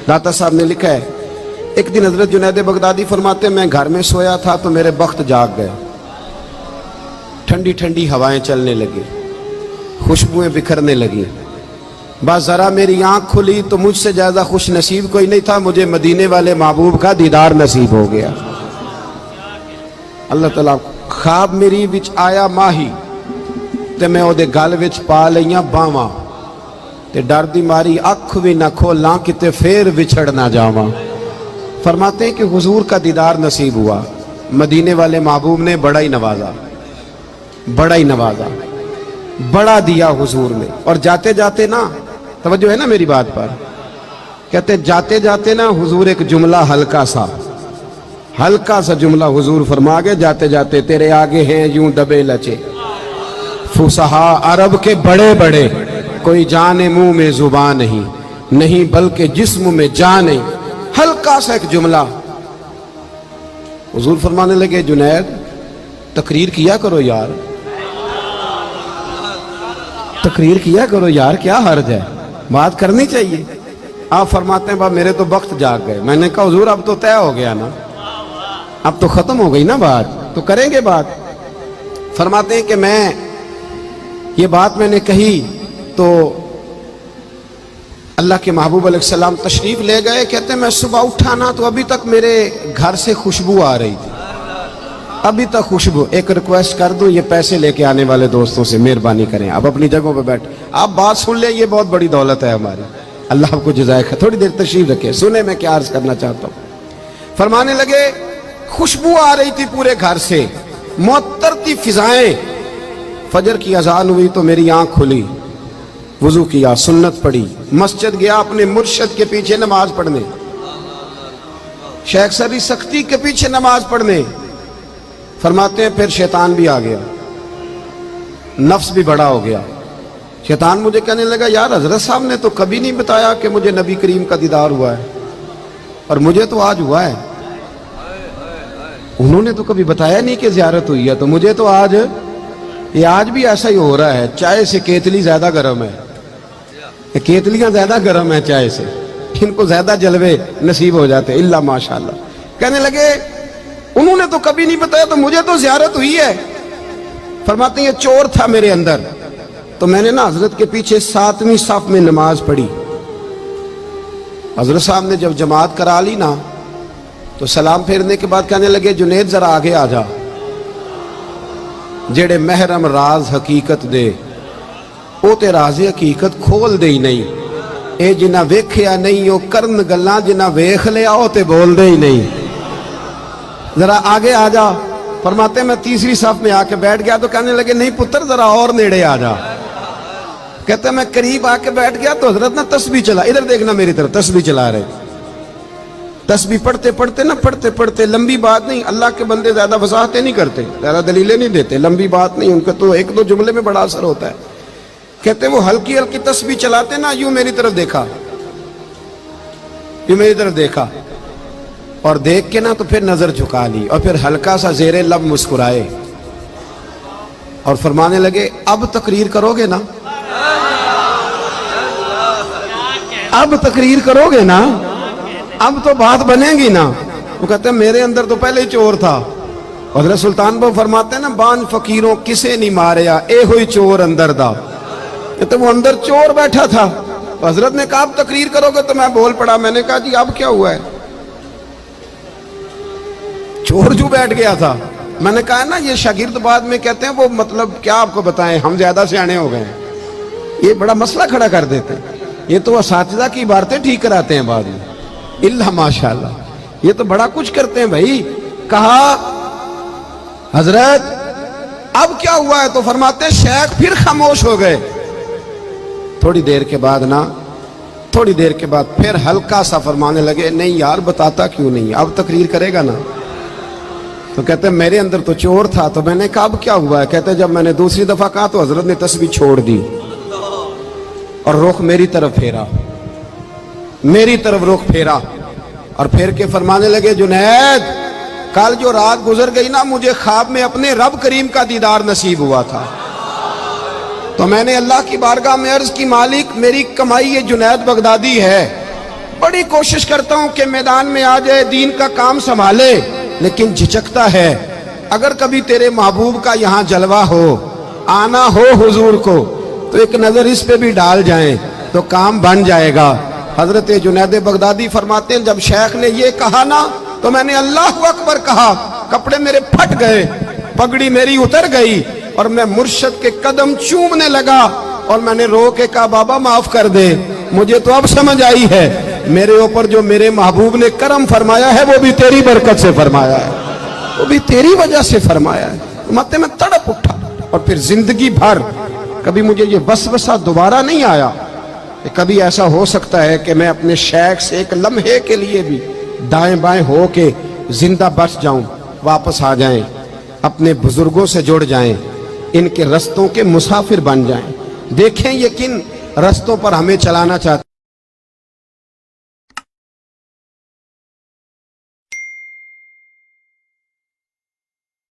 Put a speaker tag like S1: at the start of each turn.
S1: दाता साहब ने लिखा है, एक दिन हजरत जुनैद बगदादी फरमाते मैं घर में सोया था तो मेरे बख्त जाग गए। ठंडी ठंडी हवाएं चलने लगी, खुशबुएं बिखरने लगी। बस जरा मेरी आंख खुली तो मुझसे ज्यादा खुश नसीब कोई नहीं था, मुझे मदीने वाले महबूब का दीदार नसीब हो गया। अल्लाह तआला ख्वाब मेरी विच आया माही ते मैं ओदे गल विच पा लईयां बावां ते डर दी मारी अख भी ना खोलां किते फेर विछड़ ना जावां। फरमाते हैं कि हुजूर का दीदार नसीब हुआ, मदीने वाले महबूब ने बड़ा ही नवाजा, बड़ा ही नवाजा, बड़ा दिया हुजूर ने। और जाते जाते ना, तवज्जो है ना मेरी बात पर, कहते जाते जाते ना हुजूर एक जुमला हल्का सा जुमला हुजूर फरमा गए जाते जाते, तेरे आगे हैं यूं दबे लचे फुसहा अरब के बड़े बड़े, कोई जाने मुंह में जुबान नहीं बल्कि जिस्म में जान नहीं। हल्का सा एक जुमला हुजूर फरमाने लगे, जुनैद तकरीर किया करो यार, तकरीर किया करो यार, क्या हर्ज है, बात करनी चाहिए। आप फरमाते हैं बाप मेरे तो वक्त जाग गए। मैंने कहा हुजूर अब तो तय हो गया ना, अब तो खत्म हो गई ना बात, तो करेंगे बात। फरमाते हैं कि मैं ये बात मैंने कही तो अल्लाह के महबूब अलैहिस्सलाम तशरीफ ले गए। कहते मैं सुबह उठा ना तो अभी तक मेरे घर से खुशबू आ रही थी, अभी तक खुशबू। एक रिक्वेस्ट कर दूं, ये पैसे लेके आने वाले दोस्तों से मेहरबानी करें, आप अपनी जगहों पे बैठ, आप बात सुन ले, ये बहुत बड़ी दौलत है हमारी, अल्लाह आपको जज़ाए खैर। थोड़ी देर तशरीफ रखे, सुने मैं क्या अर्ज करना चाहता हूँ। फरमाने लगे खुशबू आ रही थी पूरे घर से, मुअत्तर थी फिजाएं। फजर की अजान हुई तो मेरी आंख खुली, वुजू किया, सुन्नत पढ़ी, मस्जिद गया अपने मुर्शिद के पीछे नमाज पढ़ने, शेख सरी सख्ती के पीछे नमाज पढ़ने। फरमाते हैं फिर शैतान भी आ गया, नफ्स भी बड़ा हो गया। शैतान मुझे कहने लगा यार हजरत साहब ने तो कभी नहीं बताया कि मुझे नबी करीम का दीदार हुआ है, और मुझे तो आज हुआ है। उन्होंने तो कभी बताया नहीं कि ज़ियारत हुई है, तो मुझे तो आज, ये आज भी ऐसा ही हो रहा है। चाय से केतली ज्यादा गर्म है, केतलियां ज्यादा गर्म है चाय से, इनको ज्यादा जलवे नसीब हो जाते इल्ला माशाअल्लाह। कहने लगे उन्होंने तो कभी नहीं बताया, तो मुझे तो ज़ियारत हुई है। फरमाते हैं ये चोर था मेरे अंदर, तो मैंने ना हजरत के पीछे 7वीं सफ में नमाज पढ़ी। हजरत साहब ने जब जमात करा ली ना, तो सलाम फेरने के बाद कहने लगे जुनैद जरा आगे आ जा, जेड़े महरम राज हकीकत दे ओ ते राज़े हकीकत खोल दे ही नहीं, ए जिन्ना वेख्या नहीं ओ करन गल्लां, जिन्ना वेख लिया ओ ते बोल दे ही नहीं, जरा आगे आ जा। फरमाते मैं 3री सफ में आके बैठ गया तो कहने लगे नहीं पुत्र जरा और नेड़े आ जा। कहते मैं करीब आके बैठ गया तो हजरत ना तस्बीह चला, इधर देखना मेरी तरफ, तस्बीह चला रहे। तस्बीह पढ़ते पढ़ते लंबी बात नहीं, अल्लाह के बंदे ज्यादा वजाहतें नहीं करते, ज्यादा दलीलें नहीं देते, लंबी बात नहीं, उनका तो 1-2 जुमले में बड़ा असर होता है। कहते वो हल्की हल्की तस्बीह चलाते ना, यूं मेरी तरफ देखा, यूं मेरी तरफ देखा, और देख के ना तो फिर नजर झुका ली, और फिर हल्का सा जेरे लब मुस्कुराए और फरमाने लगे अब तकरीर करोगे ना, अब तकरीर करोगे ना, अब तो बात बनेगी ना। वो कहते हैं मेरे अंदर तो पहले ही चोर था। हज़रत सुल्तान बाबू फरमाते हैं ना बान फकीरों किसे नहीं मारिया, ए हुई चोर अंदर दा। कहते वो अंदर चोर बैठा था। तो हजरत ने कहा अब तकरीर करोगे, तो मैं बोल पड़ा, मैंने कहा जी अब क्या हुआ है, चोर जो बैठ गया था। मैंने कहा ना ये शागिर्द बाद में कहते हैं वो मतलब क्या आपको बताएं, हम ज्यादा सियाने हो गए, ये बड़ा मसला खड़ा कर देते हैं। ये तो असातिज़ा की इबारतें ठीक कराते हैं बाद में, इल्ला माशाअल्लाह, ये तो बड़ा कुछ करते हैं भाई। कहा हजरत अब क्या हुआ है, तो फरमाते शेख फिर खामोश हो गए। थोड़ी देर के बाद ना, थोड़ी देर के बाद फिर हल्का सा फरमाने लगे नहीं यार बताता क्यों नहीं, अब तकरीर करेगा ना। तो कहते मेरे अंदर तो चोर था। तो मैंने कहा अब क्या हुआ है। कहते जब मैंने दूसरी दफा कहा तो हजरत ने तस्बीह छोड़ दी और रुख मेरी तरफ फेरा, मेरी तरफ रुख फेरा, और फिर के फरमाने लगे जुनैद कल जो रात गुजर गई ना, मुझे ख्वाब में अपने रब करीम का दीदार नसीब हुआ था। तो मैंने अल्लाह की बारगाह में अर्ज की मालिक मेरी कमाई ये जुनैद बगदादी है, बड़ी कोशिश करता हूं कि मैदान में आ जाए, दीन का काम संभाले, लेकिन झिझकता है। अगर कभी तेरे महबूब का यहाँ जलवा हो, आना हो हुजूर को, तो एक नजर इस पे भी डाल जाएं तो काम बन जाएगा। हजरत जुनैद बगदादी फरमाते हैं, जब शेख ने ये कहा ना तो मैंने अल्लाह अकबर कहा, कपड़े मेरे फट गए, पगड़ी मेरी उतर गई और मैं मुर्शद के कदम चूमने लगा और मैंने रो के कहा, बाबा माफ कर दे, मुझे तो अब समझ आई है मेरे ऊपर जो मेरे महबूब ने करम फरमाया है वो भी तेरी बरकत से फरमाया है, वो भी तेरी वजह से फरमाया है। मत में तड़प उठा और फिर जिंदगी भर कभी मुझे ये वसवसा दोबारा नहीं आया कि कभी ऐसा हो सकता है कि मैं अपने शेख से एक लम्हे के लिए भी दाएं बाएं हो के जिंदा बच जाऊं, वापस आ जाएं, अपने बुजुर्गों से जुड़ जाएं, इनके रस्तों के मुसाफिर बन जाएं। देखें ये किन रस्तों पर हमें चलाना चाहते